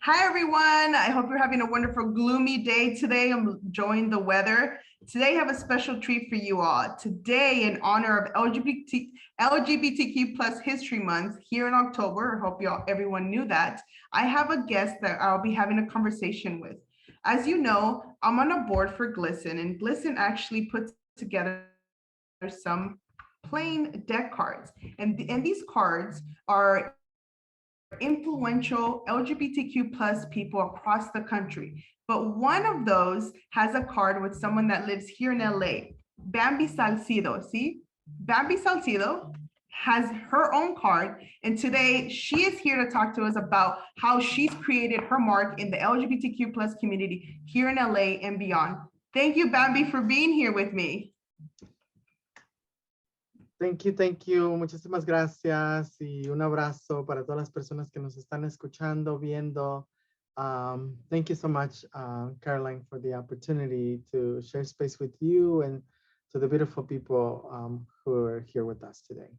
Hi, everyone. I hope you're having a wonderful, gloomy day today. I'm enjoying the weather. Today, I have a special treat for you all. Today, in honor of LGBTQ plus History Month here in October, I hope everyone knew that, I have a guest that I'll be having a conversation with. As you know, I'm on a board for GLSEN, and GLSEN actually puts together some plain deck cards. And these cards are influential LGBTQ plus people across the country. But one of those has a card with someone that lives here in LA, Bamby Salcedo. See, Bamby Salcedo has her own card. And today she is here to talk to us about how she's created her mark in the LGBTQ plus community here in LA and beyond. Thank you, Bamby, for being here with me. Thank you. Muchísimas gracias y un abrazo para todas las personas que nos están escuchando, viendo. Thank you so much, Caroline, for the opportunity to share space with you and to the beautiful people who are here with us today.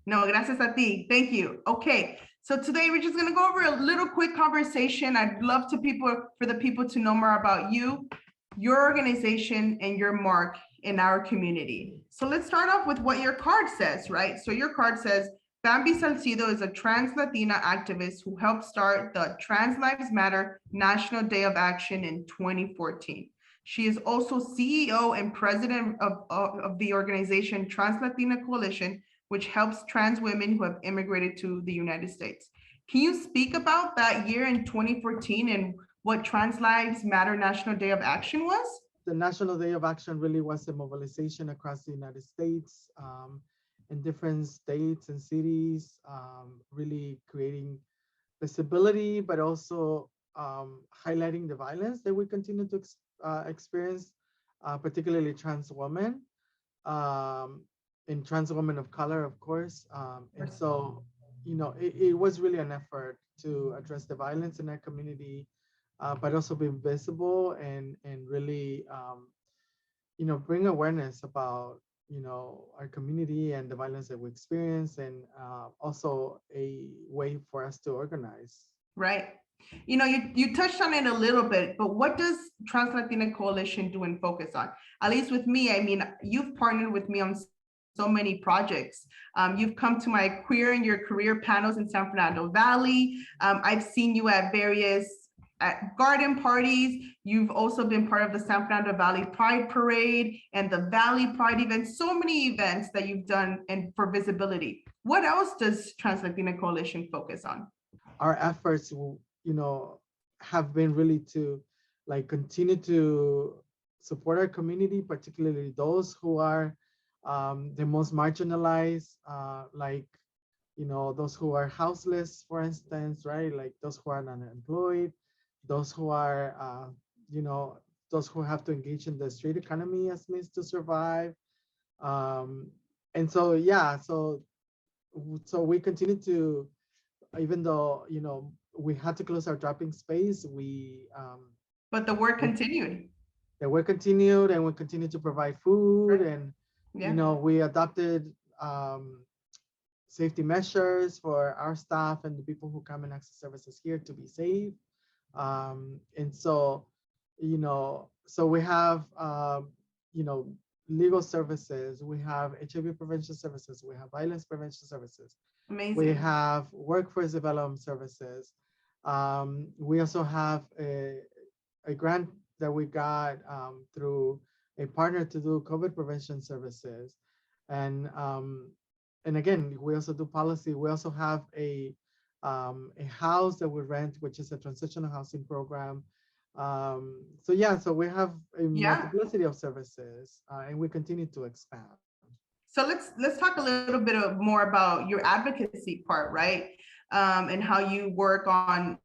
No, gracias a ti. Thank you. Okay, so today we're just going to go over a little quick conversation. I'd love for the people to know more about you, your organization, and your mark in our community. So let's start off with what your card says, right? So your card says, Bamby Salcedo is a trans Latina activist who helped start the Trans Lives Matter National Day of Action in 2014. She is also CEO and president of the organization Trans Latina Coalition, which helps trans women who have immigrated to the United States. Can you speak about that year in 2014 and what Trans Lives Matter National Day of Action was? The National Day of Action really was a mobilization across the United States in different states and cities, really creating visibility, but also highlighting the violence that we continue to experience, particularly trans women and trans women of color, of course. And so, you know, it was really an effort to address the violence in our community, but also be visible and really, you know, bring awareness about, you know, our community and the violence that we experience, and also a way for us to organize. Right. You know, you touched on it a little bit, but what does Trans Latina Coalition do and focus on? At least with me, I mean, you've partnered with me on so many projects. You've come to my Queer in Your Career panels in San Fernando Valley. I've seen you at various garden parties. You've also been part of the San Fernando Valley Pride Parade and the Valley Pride events, so many events that you've done and for visibility. What else does Trans Latina Coalition focus on? Our efforts, you know, have been really to like continue to support our community, particularly those who are the most marginalized, like, you know, those who are houseless, for instance, right? Like those who are unemployed, those who are, you know, those who have to engage in the street economy as means to survive. And so, yeah, so we continue to, even though, you know, we had to close our dropping space, but the work continued. The work continued, and we continue to provide food, and you know, we adopted safety measures for our staff and the people who come and access services here to be safe. And so, you know, so we have, you know, legal services, we have HIV prevention services, we have violence prevention services. Amazing. We have workforce development services. We also have a grant that we got through a partner to do COVID prevention services. And again, we also do policy. We also have a house that we rent, which is a transitional housing program. So yeah, so we have a multiplicity of services, and we continue to expand. So let's talk a little bit more about your advocacy part, right? And how you work on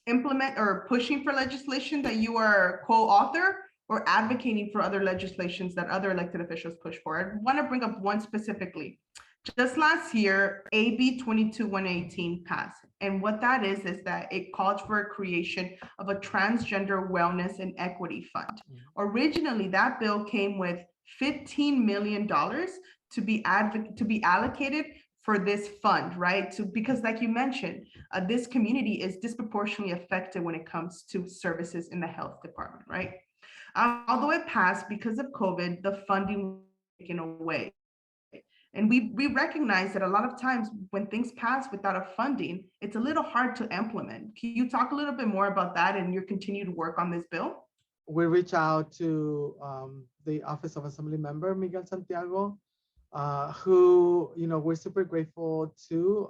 implement or pushing for legislation that you are co-author, or advocating for other legislations that other elected officials push for. I want to bring up one specifically. Just last year, AB 22-118 passed. And what that is that it called for a creation of a transgender wellness and equity fund. Originally, that bill came with $15 million to be allocated for this fund, right? Because like you mentioned, this community is disproportionately affected when it comes to services in the health department, right? Although it passed because of COVID, the funding was taken away. And we recognize that a lot of times when things pass without a funding, it's a little hard to implement. Can you talk a little bit more about that and your continued work on this bill? We reach out to the Office of Assembly Member Miguel Santiago, who, you know, we're super grateful to,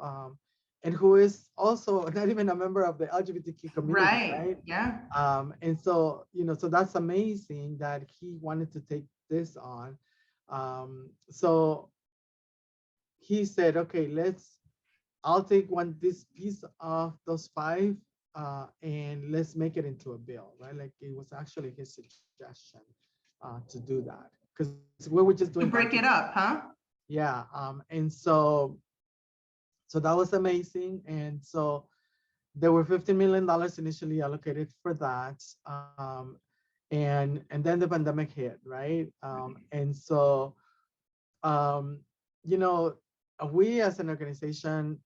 and who is also not even a member of the LGBTQ community, Right. right? Yeah. And so, you know, so that's amazing that he wanted to take this on. So he said, okay, I'll take this piece of those five and let's make it into a bill, right? Like it was actually his suggestion to do that because we were just To doing break budget. it up, huh? Yeah, and so that was amazing. And so there were $15 million initially allocated for that. And then the pandemic hit, right? And so, you know, we as an organization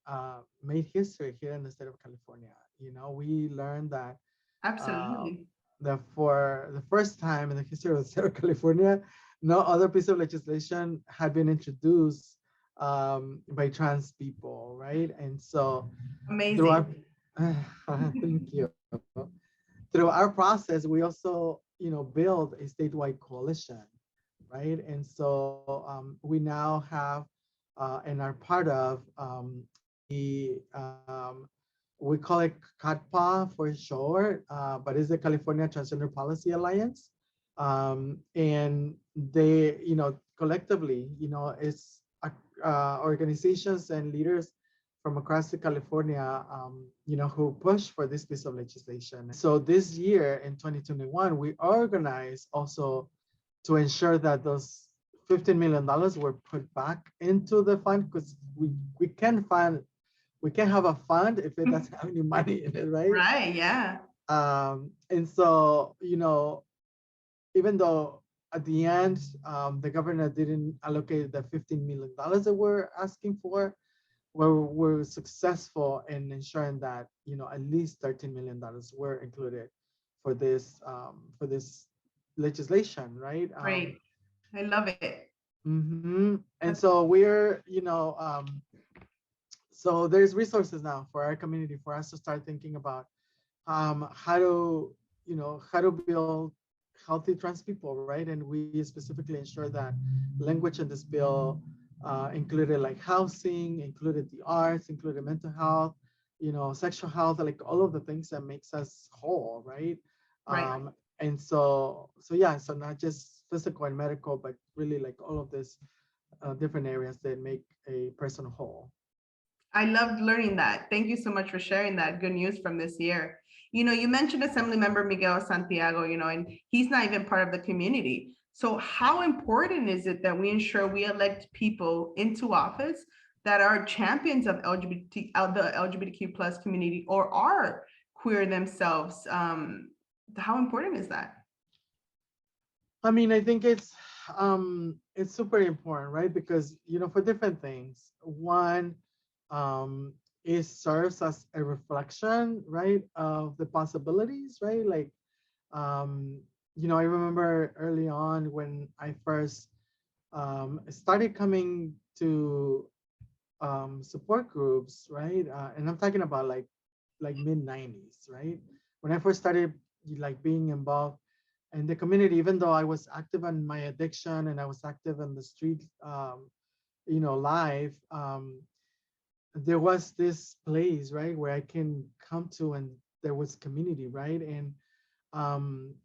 made history here in the state of California. You know, we learned that Absolutely. that for the first time in the history of the state of California, no other piece of legislation had been introduced by trans people, right? And so through our, Amazing. thank you. Through our process, we also, you know, build a statewide coalition, right? And so we now have and are part of the we call it CATPA for short, but it's the California Transgender Policy Alliance. And they, you know, collectively, you know, it's organizations and leaders from across the California, you know, who push for this piece of legislation. So this year in 2021, we organized also to ensure that those $15 million were put back into the fund because we can't have a fund if it doesn't have any money in it, right? Right. Yeah. And so, you know, even though at the end the governor didn't allocate the $15 million that we're asking for, we're successful in ensuring that, you know, at least $13 million were included for this legislation, right? Great. I love it. And so we're, you know, so there's resources now for our community for us to start thinking about how to, you know, how to build healthy trans people, right? And we specifically ensure that language in this bill included like housing, included the arts, included mental health, you know, sexual health, like all of the things that makes us whole, right? Right. And so yeah, so not just physical and medical, but really like all of this different areas that make a person whole. I loved learning that. Thank you so much for sharing that good news from this year. You know, you mentioned Assemblymember Miguel Santiago, you know, and he's not even part of the community. So how important is it that we ensure we elect people into office that are champions of the LGBTQ plus community or are queer themselves? How important is that? I mean, I think it's super important, right? Because, you know, for different things. One, it serves as a reflection, right, of the possibilities, right? Like, you know, I remember early on when I first started coming to support groups, right? And I'm talking about like mid 90s, right? When I first started like being involved in the community, even though I was active on my addiction and I was active in the street, you know, live, there was this place, right, where I can come to and there was community, right? And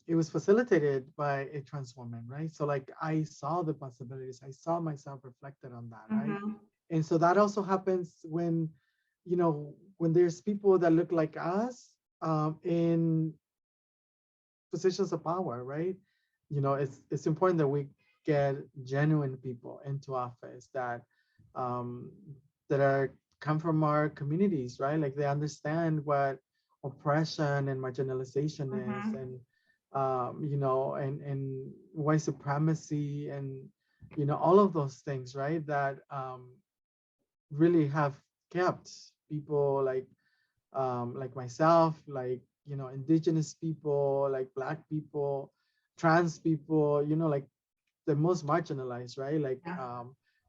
it was facilitated by a trans woman, right? So like I saw the possibilities, I saw myself reflected on that, right? Mhm. And so that also happens when, you know, when there's people that look like us in positions of power, right? You know, it's important that we get genuine people into office that um, that are come from our communities, right? Like they understand what oppression and marginalization is, Mhm. and you know, and white supremacy, and you know, all of those things, right? That really have kept people like myself, like, you know, indigenous people, like Black people, trans people, you know, like the most marginalized, right? Like Yeah.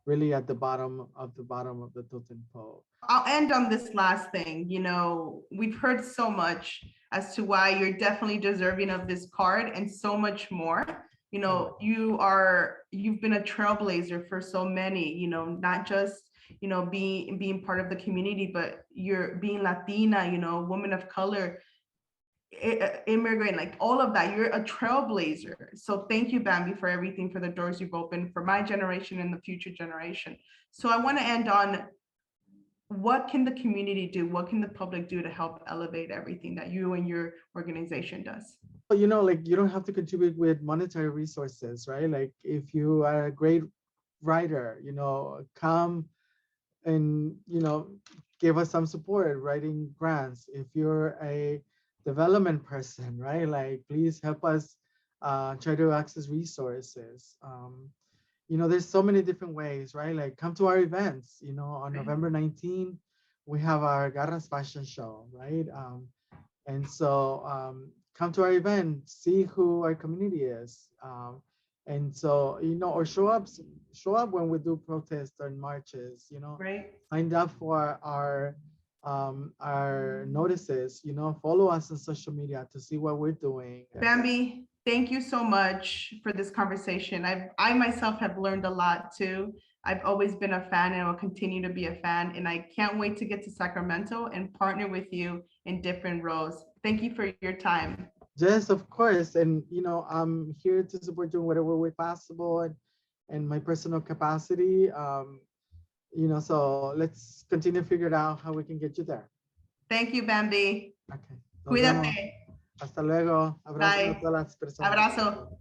really at the bottom of the totem pole. I'll end on this last thing. You know, we've heard so much as to why you're definitely deserving of this card and so much more. You know, you've been a trailblazer for so many, you know, not just, you know, being part of the community, but you're being Latina, you know, woman of color, immigrant, like all of that. You're a trailblazer. So thank you, Bamby, for everything, for the doors you've opened for my generation and the future generation. So I want to end on, what can the community do? What can the public do to help elevate everything that you and your organization does? You know, like you don't have to contribute with monetary resources, right? Like if you are a great writer, you know, come and, you know, give us some support writing grants. If you're a development person, right, like please help us try to access resources. You know, there's so many different ways, right? Like come to our events, you know, on November 19th, we have our Garras fashion show, right? And so come to our event, see who our community is. And so, you know, or show up when we do protests and marches, you know, Right. sign up for our notices, you know, follow us on social media to see what we're doing. Bamby, thank you so much for this conversation. I myself have learned a lot too. I've always been a fan and will continue to be a fan. And I can't wait to get to Sacramento and partner with you in different roles. Thank you for your time. Yes, of course. And, you know, I'm here to support you in whatever way possible and my personal capacity. You know, so let's continue to figure out how we can get you there. Thank you, Bamby. Okay. Nos vemos. Cuídate. Hasta luego. Abrazo a Bye. todas las personas. Abrazo.